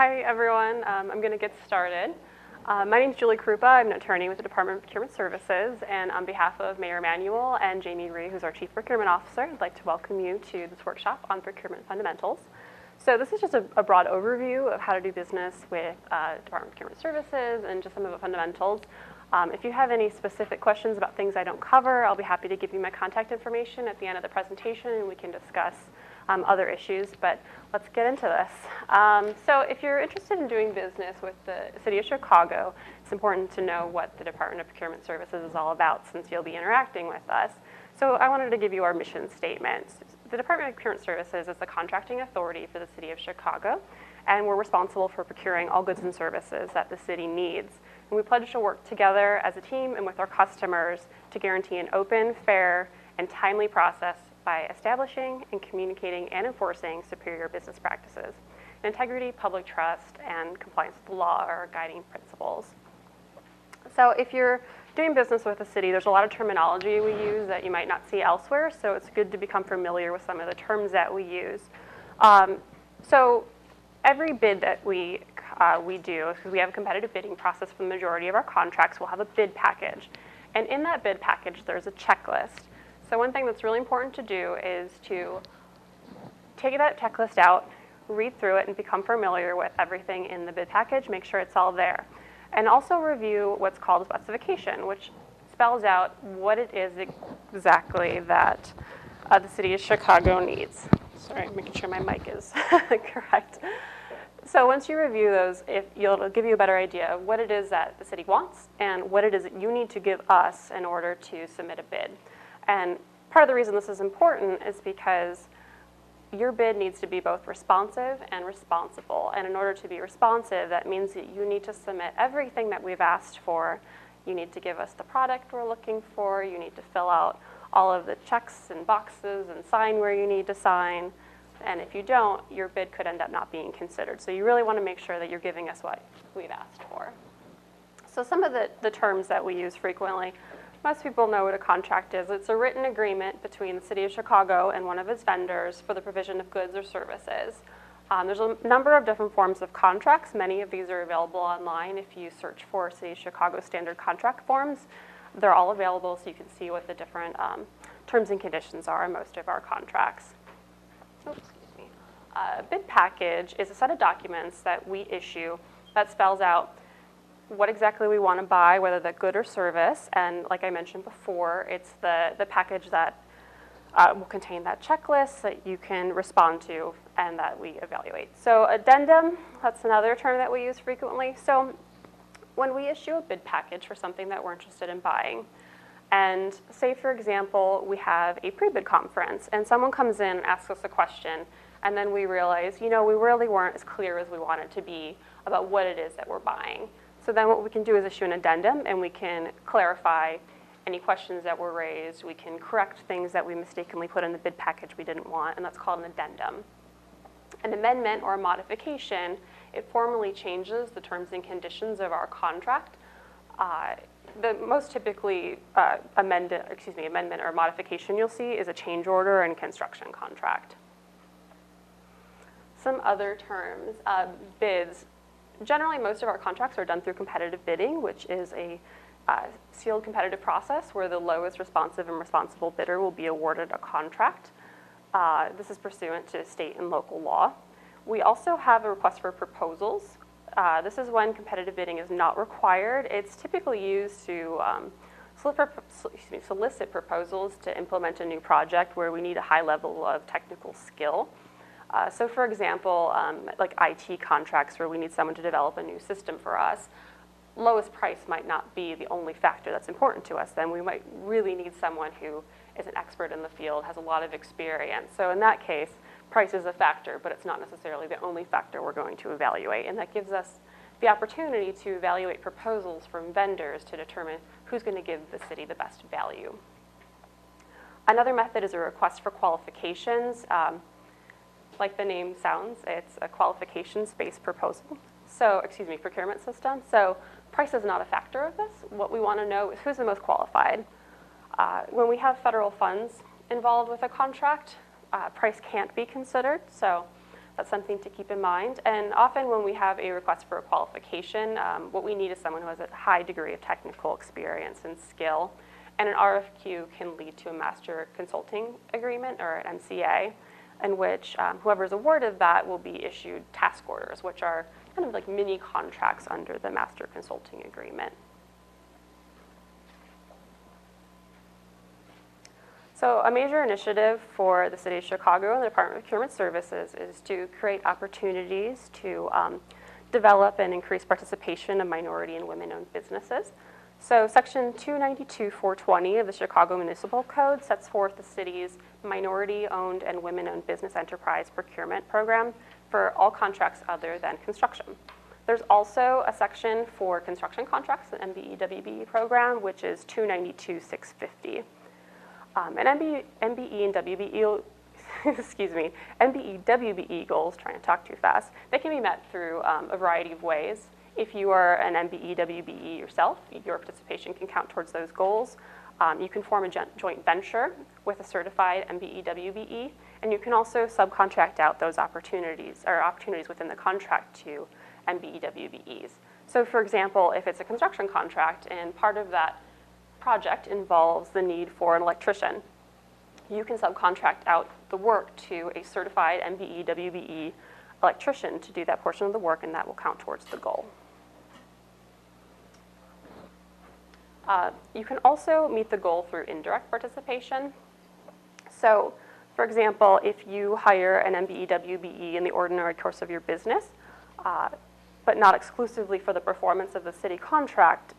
Hi, everyone. I'm going to get started. My name is Julie Krupa. I'm an attorney with the Department of Procurement Services, and on behalf of Mayor Emanuel and Jamie Rhee, who's our Chief Procurement Officer, I'd like to welcome you to this workshop on procurement fundamentals. So this is just a broad overview of how to do business with Department of Procurement Services and just some of the fundamentals. If you have any specific questions about things I don't cover, I'll be happy to give you my contact information at the end of the presentation, and we can discuss other issues, but let's get into this. So if you're interested in doing business with the City of Chicago, it's important to know what the Department of Procurement Services is all about since you'll be interacting with us. So I wanted to give you our mission statement. The Department of Procurement Services is the contracting authority for the City of Chicago, and we're responsible for procuring all goods and services that the city needs. And we pledge to work together as a team and with our customers to guarantee an open, fair, and timely process by establishing and communicating and enforcing superior business practices. Integrity, public trust, and compliance with the law are our guiding principles. So if you're doing business with a city, there's a lot of terminology we use that you might not see elsewhere, so it's good to become familiar with some of the terms that we use. So every bid that we do, because we have a competitive bidding process for the majority of our contracts, we'll have a bid package. And in that bid package, there's a checklist. So one thing that's really important to do is to take that checklist out, read through it, and become familiar with everything in the bid package, make sure it's all there. And also review what's called a specification, which spells out what it is exactly that the City of Chicago needs. Sorry, making sure my mic is correct. So once you review those, it'll give you a better idea of what it is that the city wants and what it is that you need to give us in order to submit a bid. And part of the reason this is important is because your bid needs to be both responsive and responsible. And in order to be responsive, that means that you need to submit everything that we've asked for. You need to give us the product we're looking for. You need to fill out all of the checks and boxes and sign where you need to sign. And if you don't, your bid could end up not being considered. So you really want to make sure that you're giving us what we've asked for. So some of the terms that we use frequently, most people know what a contract is. It's a written agreement between the City of Chicago and one of its vendors for the provision of goods or services. There's a number of different forms of contracts. Many of these are available online. If you search for City of Chicago standard contract forms, they're all available so you can see what the different terms and conditions are in most of our contracts. A bid package is a set of documents that we issue that spells out what exactly we want to buy, whether the good or service, and like I mentioned before, it's the package that will contain that checklist that you can respond to and that we evaluate. So addendum, that's another term that we use frequently. So when we issue a bid package for something that we're interested in buying, and say, for example, we have a pre-bid conference, and someone comes in and asks us a question, and then we realize, we really weren't as clear as we wanted to be about what it is that we're buying. So then what we can do is issue an addendum, and we can clarify any questions that were raised. We can correct things that we mistakenly put in the bid package we didn't want, and that's called an addendum. An amendment or a modification, it formally changes the terms and conditions of our contract. The most typically amendment or modification you'll see is a change order and construction contract. Some other terms, bids. Generally, most of our contracts are done through competitive bidding, which is a sealed competitive process where the lowest responsive and responsible bidder will be awarded a contract. This is pursuant to state and local law. We also have a request for proposals. This is when competitive bidding is not required. It's typically used to solicit proposals to implement a new project where we need a high level of technical skill. So for example, like IT contracts where we need someone to develop a new system for us, lowest price might not be the only factor that's important to us. Then we might really need someone who is an expert in the field, has a lot of experience. So in that case, price is a factor, but it's not necessarily the only factor we're going to evaluate. And that gives us the opportunity to evaluate proposals from vendors to determine who's going to give the city the best value. Another method is a request for qualifications. Like the name sounds, it's a qualifications-based proposal. So, procurement system. So price is not a factor of this. What we want to know is who's the most qualified. When we have federal funds involved with a contract, price can't be considered. So That's something to keep in mind. And often when we have a request for a qualification, what we need is someone who has a high degree of technical experience and skill. And an RFQ can lead to a master consulting agreement, or an MCA, in which whoever is awarded that will be issued task orders, which are kind of like mini contracts under the master consulting agreement. So a major initiative for the City of Chicago and the Department of Procurement Services is to create opportunities to develop and increase participation of minority and women-owned businesses. So Section 292-420 of the Chicago Municipal Code sets forth the city's minority-owned and women-owned business enterprise procurement program for all contracts other than construction. There's also a section for construction contracts, an MBE-WBE program, which is 292-650. And MBE and WBE, excuse me, MBE-WBE goals, trying to talk too fast, they can be met through a variety of ways. If you are an MBE-WBE yourself, your participation can count towards those goals. You can form a joint venture with a certified MBE-WBE, and you can also subcontract out those opportunities, or opportunities within the contract to MBE-WBEs. So for example, if it's a construction contract and part of that project involves the need for an electrician, you can subcontract out the work to a certified MBE-WBE electrician to do that portion of the work, and that will count towards the goal. You can also meet the goal through indirect participation. So, for example, if you hire an MBE-WBE in the ordinary course of your business, but not exclusively for the performance of the city contract,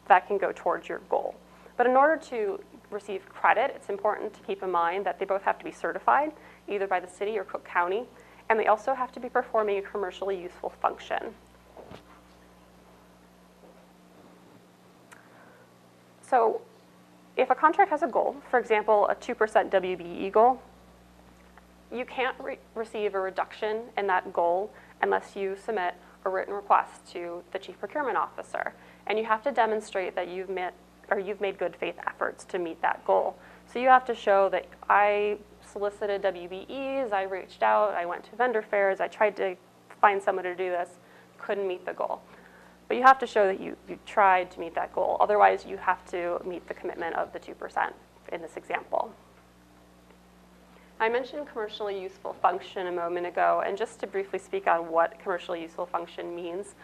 that can go towards your goal. But in order to receive credit, it's important to keep in mind that they both have to be certified, either by the city or Cook County, and they also have to be performing a commercially useful function. So if a contract has a goal, for example, a 2% WBE goal, you can't receive a reduction in that goal unless you submit a written request to the Chief Procurement Officer. And you have to demonstrate that you've made good faith efforts to meet that goal. So you have to show that I solicited WBEs, I reached out, I went to vendor fairs, I tried to find someone to do this, couldn't meet the goal. But you have to show that you tried to meet that goal. Otherwise, you have to meet the commitment of the 2% in this example. I mentioned commercially useful function a moment ago, and just to briefly speak on what commercially useful function means,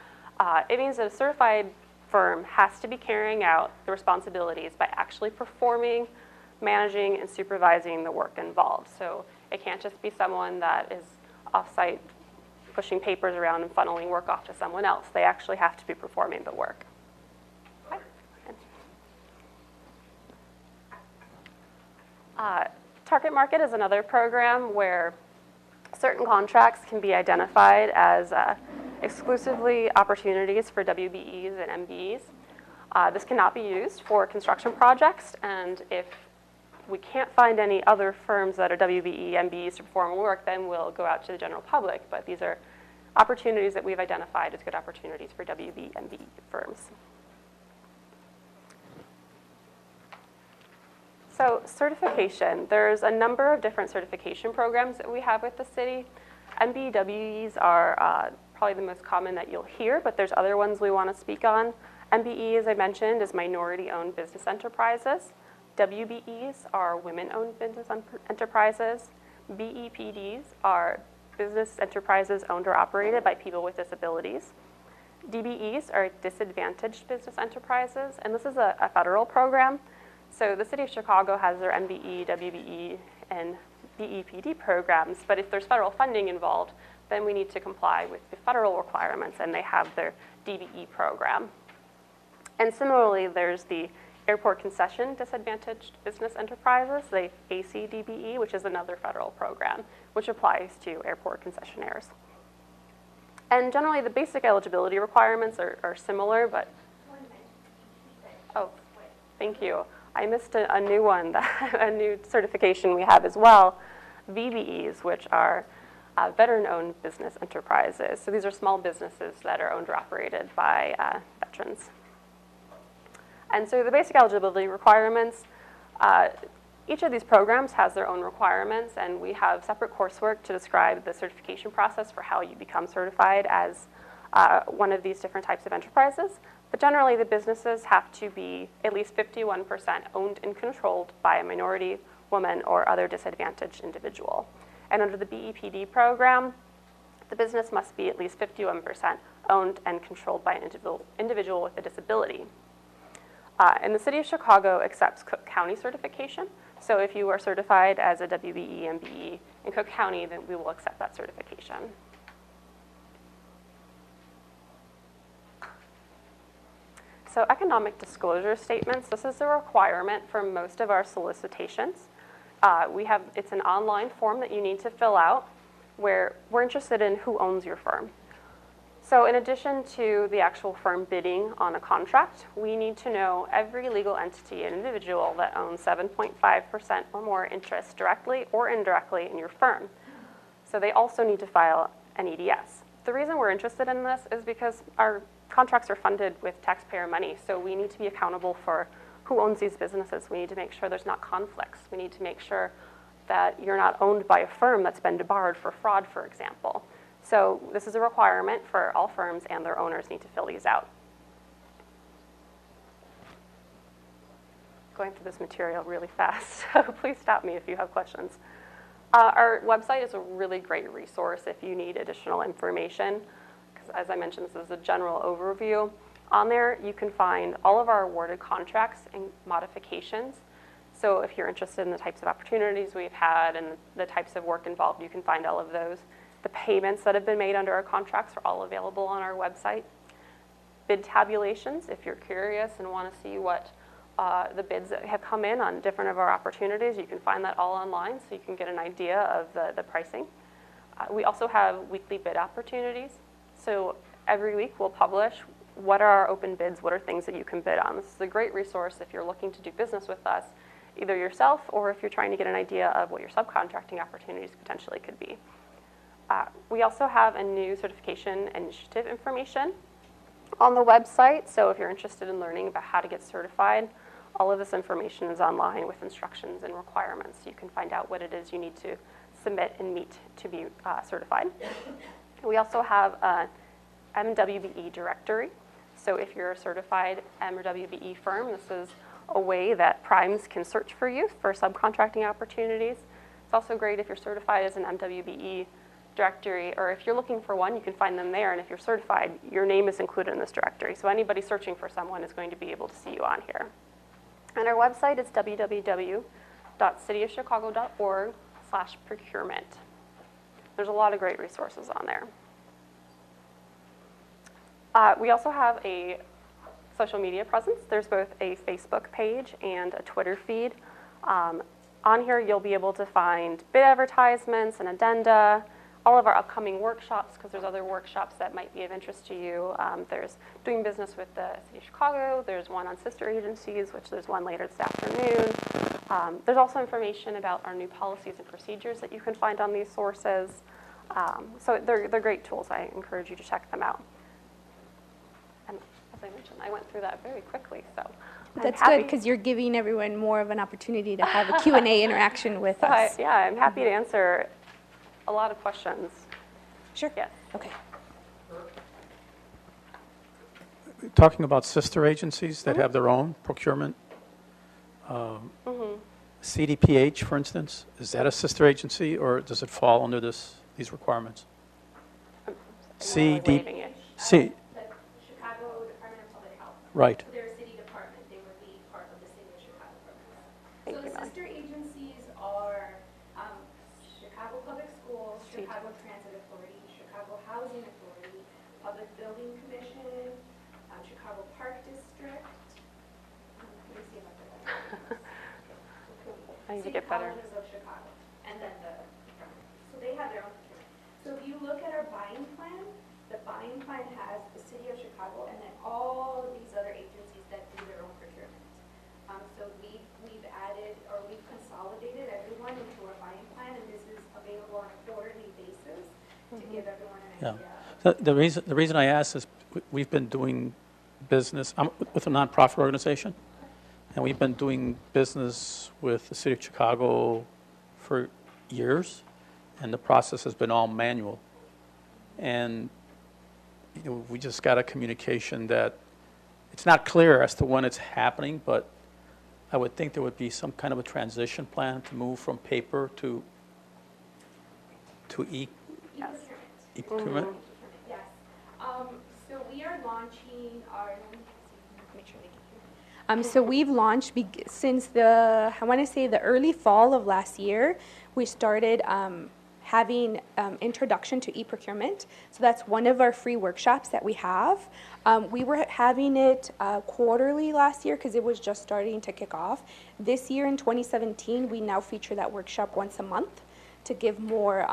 it means that a certified firm has to be carrying out the responsibilities by actually performing, managing, and supervising the work involved. So it can't just be someone that is off-site pushing papers around and funneling work off to someone else. They actually have to be performing the work. Target market is another program where certain contracts can be identified as exclusively opportunities for WBEs and MBEs. This cannot be used for construction projects, and if we can't find any other firms that are WBE, MBEs to perform work, then we'll go out to the general public. But these are opportunities that we've identified as good opportunities for WBE, MBE firms. So certification, there's a number of different certification programs that we have with the city. MBEs are probably the most common that you'll hear, but there's other ones we want to speak on. MBE, as I mentioned, is minority-owned business enterprises. WBEs are women-owned business enterprises. BEPDs are business enterprises owned or operated by people with disabilities. DBEs are disadvantaged business enterprises, and this is a federal program. So the City of Chicago has their MBE, WBE, and BEPD programs, but if there's federal funding involved, then we need to comply with the federal requirements, and they have their DBE program. And similarly, there's the Airport Concession Disadvantaged Business Enterprises, the ACDBE, which is another federal program, which applies to airport concessionaires. And generally, the basic eligibility requirements are similar, but... Oh, thank you. I missed a new one, a new certification we have as well, VBEs, which are veteran-owned business enterprises. So these are small businesses that are owned or operated by veterans. And so the basic eligibility requirements, Each of these programs has their own requirements, and we have separate coursework to describe the certification process for how you become certified as one of these different types of enterprises. But generally, the businesses have to be at least 51% owned and controlled by a minority, woman, or other disadvantaged individual. And under the BEPD program, the business must be at least 51% owned and controlled by an individual with a disability. And the City of Chicago accepts Cook County certification. So if you are certified as a WBE MBE in Cook County, then we will accept that certification. So economic disclosure statements, this is a requirement for most of our solicitations. It's an online form that you need to fill out where we're interested in who owns your firm. So in addition to the actual firm bidding on a contract, we need to know every legal entity and individual that owns 7.5% or more interest directly or indirectly in your firm. So they also need to file an EDS. The reason we're interested in this is because our contracts are funded with taxpayer money, so we need to be accountable for who owns these businesses. We need to make sure there's not conflicts. We need to make sure that you're not owned by a firm that's been debarred for fraud, for example. So this is a requirement for all firms, and their owners need to fill these out. Going through this material really fast, so please stop me if you have questions. Our website is a really great resource if you need additional information, because as I mentioned, this is a general overview. On there, you can find all of our awarded contracts and modifications. So if you're interested in the types of opportunities we've had and the types of work involved, you can find all of those. The payments that have been made under our contracts are all available on our website. Bid tabulations, if you're curious and want to see what the bids that have come in on different of our opportunities, you can find that all online so you can get an idea of the pricing. We also have weekly bid opportunities. So every week we'll publish what are our open bids, what are things that you can bid on. This is a great resource if you're looking to do business with us, either yourself or if you're trying to get an idea of what your subcontracting opportunities potentially could be. We also have a new certification initiative information on the website. So if you're interested in learning about how to get certified, all of this information is online with instructions and requirements. You can find out what it is you need to submit and meet to be certified. We also have a Mwbe Directory. So if you're a certified M or WBE firm, this is a way that primes can search for you for subcontracting opportunities. It's also great if you're certified as an MWBE directory, or if you're looking for one, you can find them there, and if you're certified, your name is included in this directory. So anybody searching for someone is going to be able to see you on here. And our website is www.cityofchicago.org/procurement. There's a lot of great resources on there. We also have a social media presence. There's both a Facebook page and a Twitter feed. On here, you'll be able to find bid advertisements and addenda, all of our upcoming workshops, because there's other workshops that might be of interest to you. There's doing business with the City of Chicago. There's one on sister agencies, which there's one later this afternoon. There's also information about our new policies and procedures that you can find on these sources. So they're great tools. I encourage you to check them out. And as I mentioned, I went through that very quickly, so that's good, because you're giving everyone more of an opportunity to have a Q&A interaction with us. Yeah, I'm happy to answer a lot of questions. Sure. Yes. Okay. Talking about sister agencies that have their own procurement, CDPH, for instance, is that a sister agency, or does it fall under these requirements? CDPH. C. The Chicago Department of Public Health. Right. So they're a city department. They would be part of the City of Chicago programs. Thank So you, the Melanie. sister agencies are Chicago Public Schools, Chicago Transit Authority, Chicago Housing Authority, Public Building Commission, Chicago Park District. Let me see if I put that. I need to City get better. Colleges of Chicago, and then so they have their own procurement. So if you look at our buying plan, the buying plan has the City of Chicago and then all of these other agencies that do their own procurement. So we've added, or we've consolidated everyone into our buying plan, and this is available on a quarterly basis to give everyone an idea. So the reason I ask is we've been doing business. I'm with a nonprofit organization, And we've been doing business with the city of Chicago for years, and the process has been all manual. And we just got a communication that it's not clear as to when it's happening, but I would think there would be some kind of a transition plan to move from paper to Yes. e-procurement. Yes. So we are launching our, let me see, make sure they can hear. So we've launched since I want to say the early fall of last year, we started having introduction to e-procurement. So that's one of our free workshops that we have. We were having it quarterly last year because it was just starting to kick off. This year in 2017, we now feature that workshop once a month to give more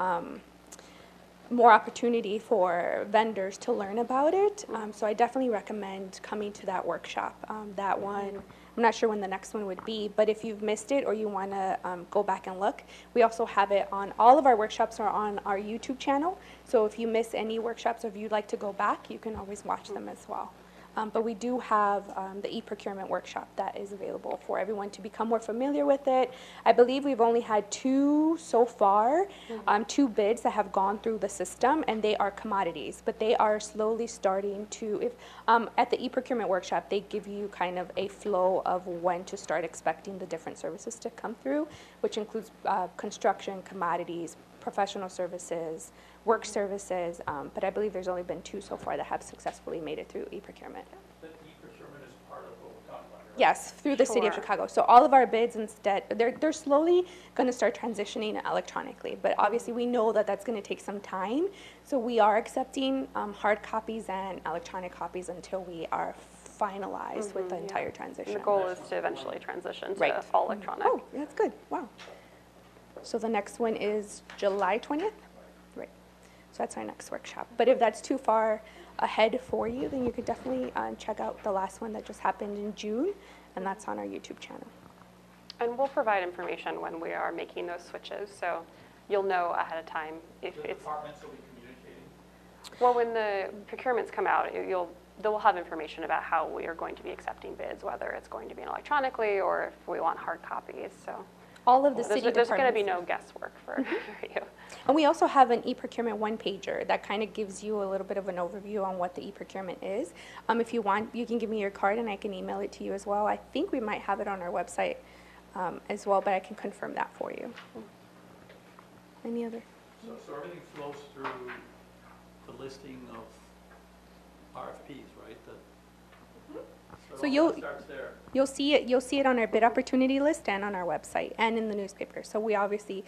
opportunity for vendors to learn about it. So I definitely recommend coming to that workshop. That one, I'm not sure when the next one would be, but if you've missed it or you want to go back and look, we also have it on, all of our workshops are on our YouTube channel. So if you miss any workshops or if you'd like to go back, you can always watch them as well. But we do have the e-procurement workshop that is available for everyone to become more familiar with it. I believe we've only had 2 so far, 2 bids that have gone through the system, and they are commodities. But they are slowly starting to, at the e-procurement workshop, they give you kind of a flow of when to start expecting the different services to come through, which includes construction, commodities, professional services, work services, but I believe there's only been 2 so far that have successfully made it through e-procurement. The e-procurement is part of what we're talking about here. Yes, through the city of Sure. Chicago. So all of our bids instead, they're slowly going to start transitioning electronically, but obviously we know that that's going to take some time. So we are accepting hard copies and electronic copies until we are finalized with the entire transition. And the goal is to eventually transition to Right. all electronic. Oh, that's good. Wow. So the next one is July 20th? Right. So that's our next workshop. But if that's too far ahead for you, then you could definitely check out the last one that just happened in June, and that's on our YouTube channel. And we'll provide information when we are making those switches, so you'll know ahead of time if The it's, departments will be communicating. well, when the procurements come out, they'll have information about how we are going to be accepting bids, whether it's going to be electronically or if we want hard copies, so. All of the city There's going to be departments. no guesswork for you. And we also have an e-procurement one-pager that kind of gives you a little bit of an overview on what the e-procurement is. If you want, you can give me your card and I can email it to you as well. I think we might have it on our website as well, but I can confirm that for you. Any other? So everything flows through the listing of RFPs, right? So you'll- it starts there. You'll see it on our bid opportunity list and on our website and in the newspaper. So we obviously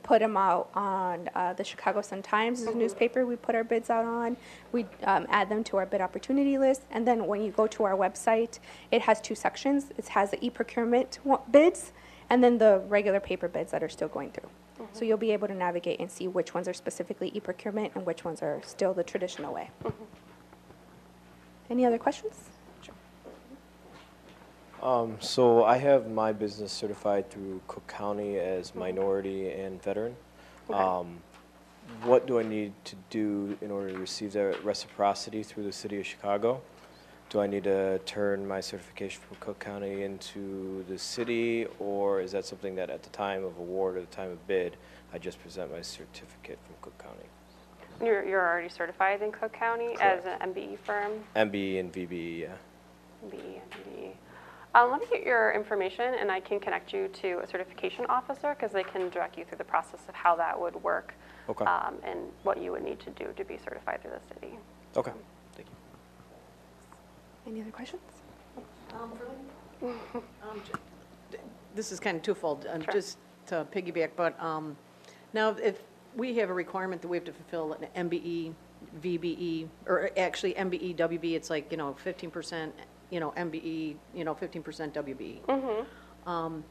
put them out on the Chicago Sun-Times newspaper. We put our bids out on. We add them to our bid opportunity list. And then when you go to our website, it has 2 sections. It has the e-procurement bids and then the regular paper bids that are still going through. So you'll be able to navigate and see which ones are specifically e-procurement and which ones are still the traditional way. Any other questions? So I have my business certified through Cook County as minority and veteran. What do I need to do in order to receive that reciprocity through the city of Chicago? Do I need to turn my certification from Cook County into the city, or is that something that at the time of award or the time of bid, I just present my certificate from Cook County? You're already certified in Cook County as an MBE firm? MBE and VBE, yeah. MBE, MBE. Let me get your information and I can connect you to a certification officer because they can direct you through the process of how that would work. Okay. And what you would need to do to be certified through the city. Okay, thank you. Any other questions? This is kind of twofold, Sure. just to piggyback, but now if we have a requirement that we have to fulfill an MBE, VBE, or actually MBE, WB, it's like, 15%, MBE, 15% WBE.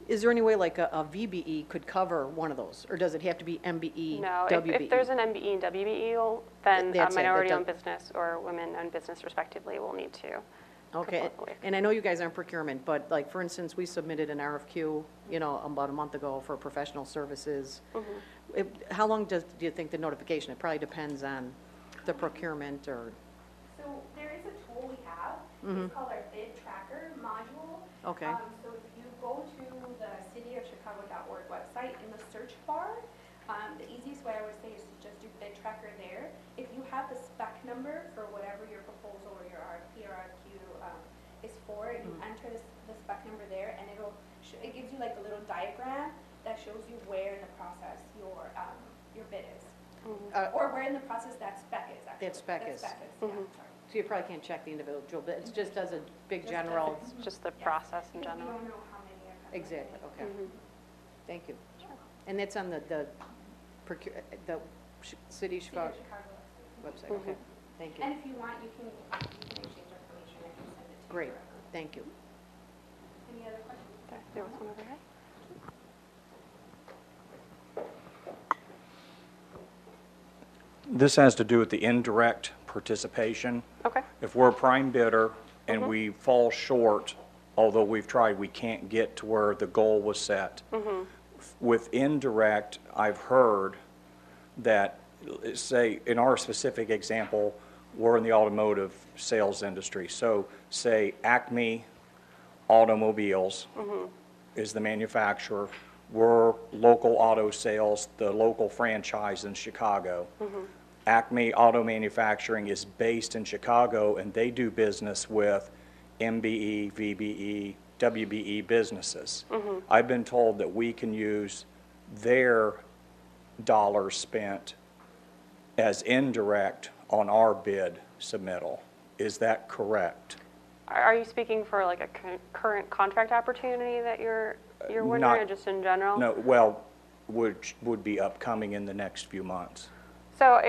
Is there any way like a VBE could cover one of those, or does it have to be MBE, No, WBE? if there's an MBE and WBE, then That's it, that minority-owned does- business or women-owned business respectively will need to. Okay, both ways. and I know you guys aren't procurement, but like, for instance, we submitted an RFQ, about a month ago for professional services. How long do you think the notification? It probably depends on the procurement or, So there is a tool we have. It's called our bid tracker module. Okay. So if you go to the cityofchicago.org website, in the search bar, the easiest way I would say is to just do bid tracker there. If you have the spec number for whatever your proposal or your RFP or RFQ is for, and you enter the spec number there, and it gives you like a little diagram that shows you where in the process your bid is. Or where in the process that spec is, actually. That spec is. Yeah, sorry. So you probably can't check the individual bids, it just does a big general. Just the process in Because general. we don't know how many are coming. Exactly, okay. Mm-hmm. Thank you. And that's on the City of Chicago website, okay. Thank And you. if you want, you can exchange information. I can send it to you. Great, directly. thank you. Any other questions? There was one over here. This has to do with the indirect participation. Okay. If we're a prime bidder and we fall short, although we've tried, we can't get to where the goal was set. With indirect, I've heard that, say, in our specific example, we're in the automotive sales industry. So say Acme Automobiles is the manufacturer. We're local auto sales, the local franchise in Chicago. Acme Auto Manufacturing is based in Chicago, and they do business with MBE, VBE, WBE businesses. I've been told that we can use their dollars spent as indirect on our bid submittal. Is that correct? Are you speaking for like a current contract opportunity that you're wondering, Not- or just in general? No, well, which would be upcoming in the next few months. So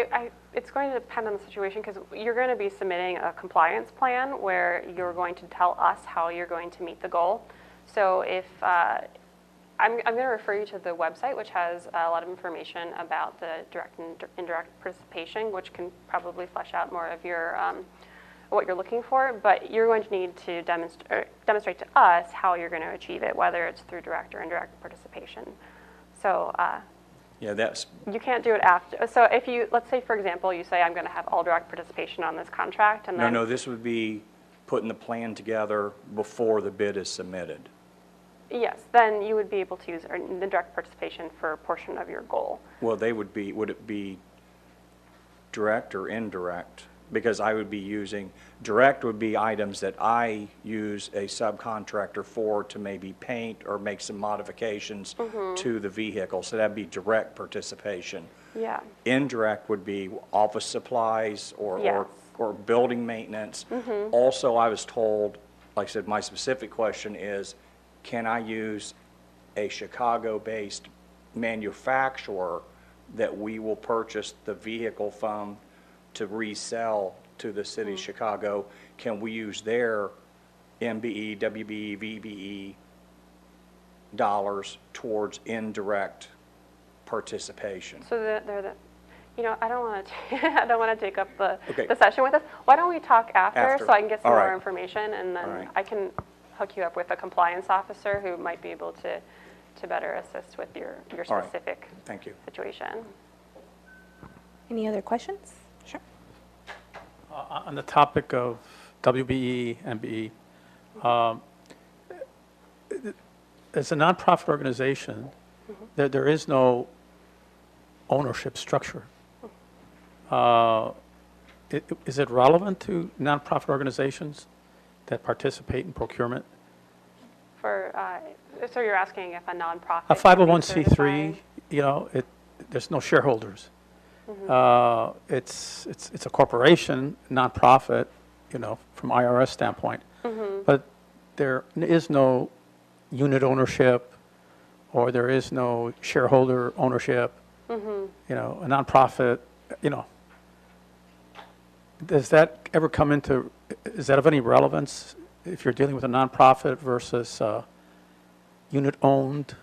it's going to depend on the situation, because you're going to be submitting a compliance plan where you're going to tell us how you're going to meet the goal. So if I'm going to refer you to the website, which has a lot of information about the direct and indirect participation, which can probably flesh out more of your what you're looking for. But you're going to need to demonstrate to us how you're going to achieve it, whether it's through direct or indirect participation. So. Yeah, that's, You can't do it after. So if you, let's say, for example, you say, I'm going to have all direct participation on this contract, and then. no, this would be putting the plan together before the bid is submitted. Yes, then you would be able to use the direct participation for a portion of your goal. Well, would it be direct or indirect? Because I would be using, direct would be items that I use a subcontractor for to maybe paint or make some modifications to the vehicle. So that'd be direct participation. Yeah. Indirect would be office supplies Yes. or building maintenance. Also, I was told, like I said, my specific question is, can I use a Chicago-based manufacturer that we will purchase the vehicle from to resell to the city of Chicago? Can we use their MBE, WBE, VBE dollars towards indirect participation? So they're the, I don't want to, I don't want to take up the Okay. session with us. Why don't we talk after so I can get some All more right. information, and then All right. I can hook you up with a compliance officer who might be able to better assist with your All right. specific Thank you. situation. Any other questions? Sure. On the topic of WBE, MBE, as a nonprofit organization, there is no ownership structure. Is it relevant to nonprofit organizations that participate in procurement? So you're asking if a nonprofit. A can be 501c3, certified? there's no shareholders. It's a corporation, nonprofit, from IRS standpoint. But there is no unit ownership, or there is no shareholder ownership. A nonprofit, does that ever come into, is that of any relevance if you're dealing with a nonprofit versus unit-owned?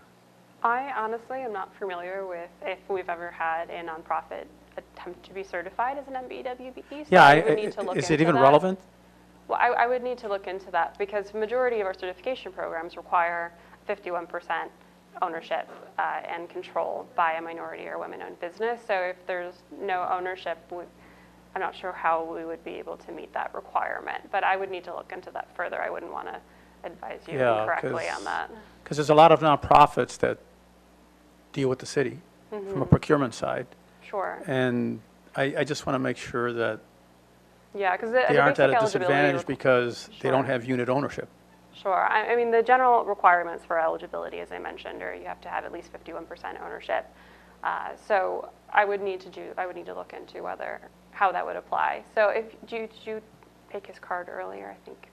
I honestly am not familiar with if we've ever had a nonprofit attempt to be certified as an MBE-WBE. So I would need to look is into it even that. relevant? Well, I would need to look into that, because the majority of our certification programs require 51% ownership and control by a minority or women-owned business. So if there's no ownership, I'm not sure how we would be able to meet that requirement. But I would need to look into that further. I wouldn't want to advise you Yeah, incorrectly on that. Because there's a lot of nonprofits that deal with the city from a procurement side. Sure. And I just want to make sure that Yeah, because they aren't at a disadvantage because they don't Sure. have unit ownership. Sure. I mean, the general requirements for eligibility, as I mentioned, are you have to have at least 51% ownership. So I would need to look into how that would apply. So did you take his card earlier, I think?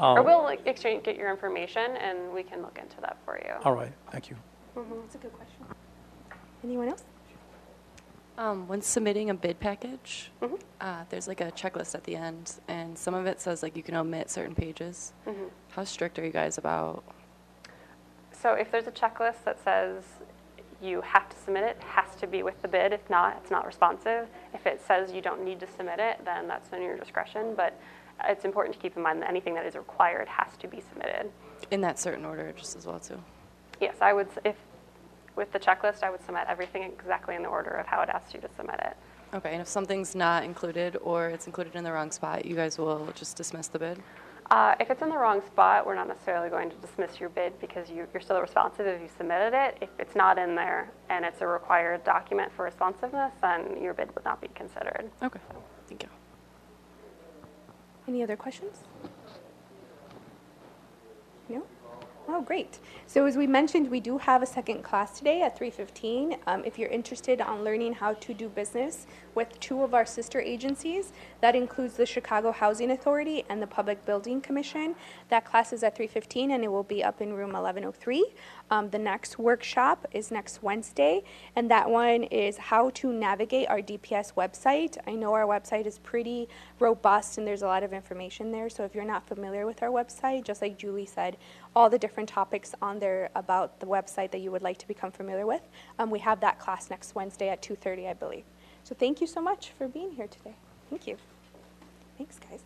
Or we'll get your information and we can look into that for you. All right, thank you. That's a good question. Anyone else? When submitting a bid package, there's like a checklist at the end, and some of it says like you can omit certain pages. How strict are you guys about? So if there's a checklist that says you have to submit it, it has to be with the bid. If not, it's not responsive. If it says you don't need to submit it, then that's in your discretion. But it's important to keep in mind that anything that is required has to be submitted. In that certain order, just as well too. Yes, with the checklist, I would submit everything exactly in the order of how it asks you to submit it. Okay, and if something's not included or it's included in the wrong spot, you guys will just dismiss the bid? If it's in the wrong spot, we're not necessarily going to dismiss your bid because you're still responsive if you submitted it. If it's not in there and it's a required document for responsiveness, then your bid would not be considered. Okay, thank you. Any other questions? No? Oh, great. So as we mentioned, we do have a second class today at 3:15. If you're interested on learning how to do business with two of our sister agencies, that includes the Chicago Housing Authority and the Public Building Commission. That class is at 3:15 and it will be up in room 1103. The next workshop is next Wednesday, and that one is how to navigate our DPS website. I know our website is pretty robust and there's a lot of information there, so if you're not familiar with our website, just like Julie said, all the different topics on there about the website that you would like to become familiar with, we have that class next Wednesday at 2:30, I believe. So thank you so much for being here today. Thank you. Thanks, guys.